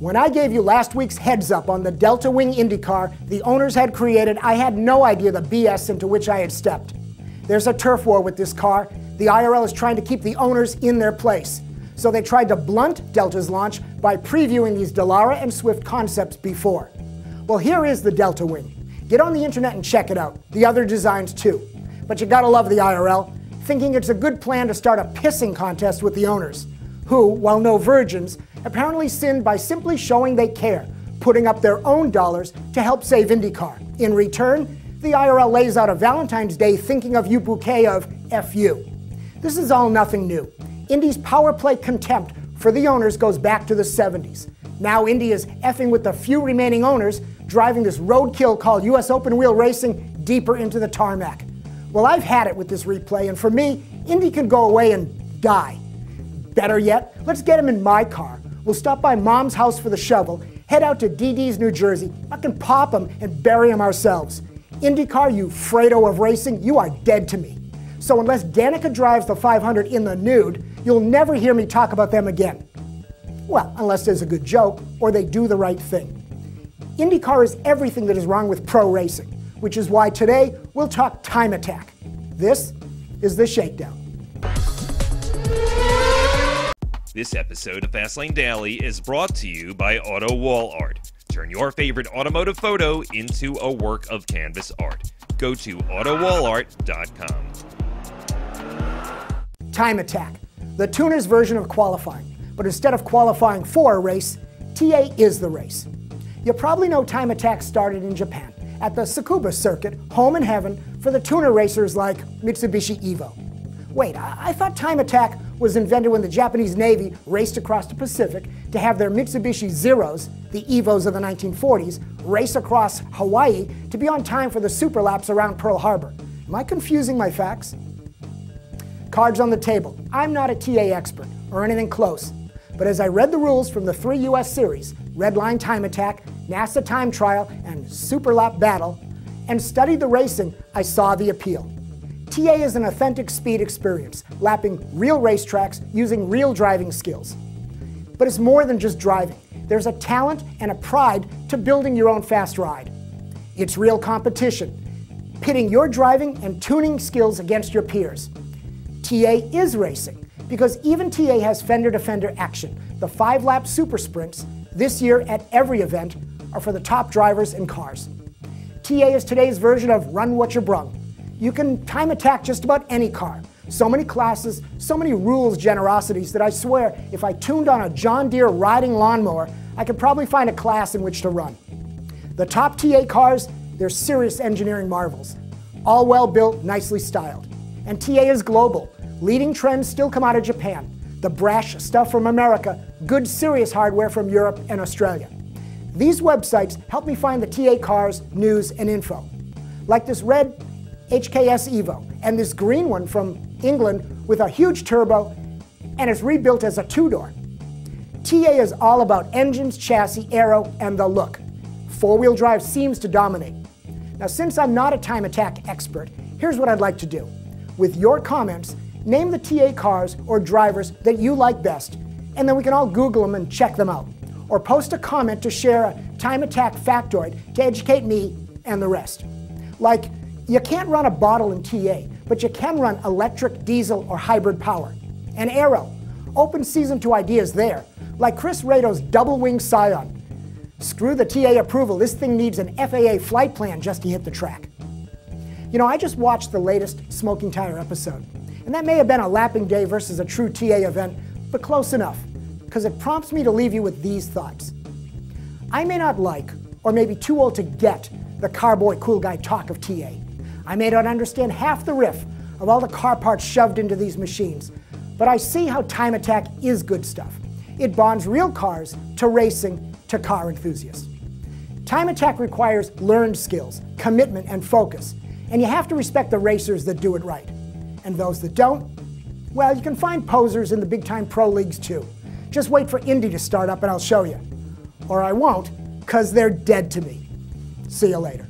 When I gave you last week's heads up on the Delta Wing IndyCar the owners had created, I had no idea the BS into which I had stepped. There's a turf war with this car. The IRL is trying to keep the owners in their place. So they tried to blunt Delta's launch by previewing these Dallara and Swift concepts before. Well, here is the Delta Wing. Get on the internet and check it out. The other designs too. But you gotta love the IRL, thinking it's a good plan to start a pissing contest with the owners, who, while no virgins, apparently sinned by simply showing they care, putting up their own dollars to help save IndyCar. In return, the IRL lays out a Valentine's Day thinking of you bouquet of F you. This is all nothing new. Indy's power play contempt for the owners goes back to the 70s. Now Indy is effing with the few remaining owners, driving this roadkill called US Open Wheel Racing deeper into the tarmac. Well, I've had it with this replay, and for me, Indy can go away and die. Better yet, let's get him in my car. We'll stop by Mom's house for the shovel, head out to DD's New Jersey, fucking pop him and bury him ourselves. IndyCar, you Fredo of racing, you are dead to me. So unless Danica drives the 500 in the nude, you'll never hear me talk about them again. Well, unless there's a good joke or they do the right thing. IndyCar is everything that is wrong with pro racing, which is why today we'll talk time attack. This is the Shakedown. This episode of Fastlane Daily is brought to you by Auto Wall Art. Turn your favorite automotive photo into a work of canvas art. Go to AutoWallArt.com. Time attack, the tuner's version of qualifying. But instead of qualifying for a race, TA is the race. You probably know time attack started in Japan, at the Tsukuba circuit, home and heaven for the tuner racers like Mitsubishi Evo. Wait, I thought time attack was invented when the Japanese Navy raced across the Pacific to have their Mitsubishi Zeros, the Evos of the 1940s, race across Hawaii to be on time for the superlaps around Pearl Harbor. Am I confusing my facts? Cards on the table. I'm not a TA expert or anything close, but as I read the rules from the 3 US series, Red Line Time Attack, NASA Time Trial, and Superlap Battle, and studied the racing, I saw the appeal. TA is an authentic speed experience, lapping real racetracks using real driving skills. But it's more than just driving. There's a talent and a pride to building your own fast ride. It's real competition, pitting your driving and tuning skills against your peers. TA is racing, because even TA has fender-to-fender action. The 5-lap super sprints, this year at every event, are for the top drivers and cars. TA is today's version of Run What You Brung. You can time attack just about any car. So many classes, so many rules generosities that I swear if I tuned on a John Deere riding lawnmower, I could probably find a class in which to run. The top TA cars, they're serious engineering marvels. All well built, nicely styled. And TA is global. Leading trends still come out of Japan. The brash stuff from America, good serious hardware from Europe and Australia. These websites help me find the TA cars, news, and info. Like this red HKS Evo, and this green one from England with a huge turbo, and it's rebuilt as a 2-door. TA is all about engines, chassis, aero, and the look. 4-wheel drive seems to dominate. Now, since I'm not a time attack expert, here's what I'd like to do. With your comments, name the TA cars or drivers that you like best, and then we can all Google them and check them out. Or post a comment to share a time attack factoid to educate me and the rest. Like, you can't run a bottle in TA, but you can run electric, diesel, or hybrid power. And aero. Open season to ideas there, like Chris Rado's double-wing Scion. Screw the TA approval, this thing needs an FAA flight plan just to hit the track. You know, I just watched the latest Smoking Tire episode, and that may have been a lapping day versus a true TA event, but close enough, because it prompts me to leave you with these thoughts. I may not like, or may be too old to get, the carboy cool guy talk of TA. I may not understand half the riff of all the car parts shoved into these machines, but I see how time attack is good stuff. It bonds real cars to racing to car enthusiasts. Time attack requires learned skills, commitment, and focus, and you have to respect the racers that do it right. And those that don't, well, you can find posers in the big-time pro leagues too. Just wait for Indy to start up and I'll show you. Or I won't, because they're dead to me. See you later.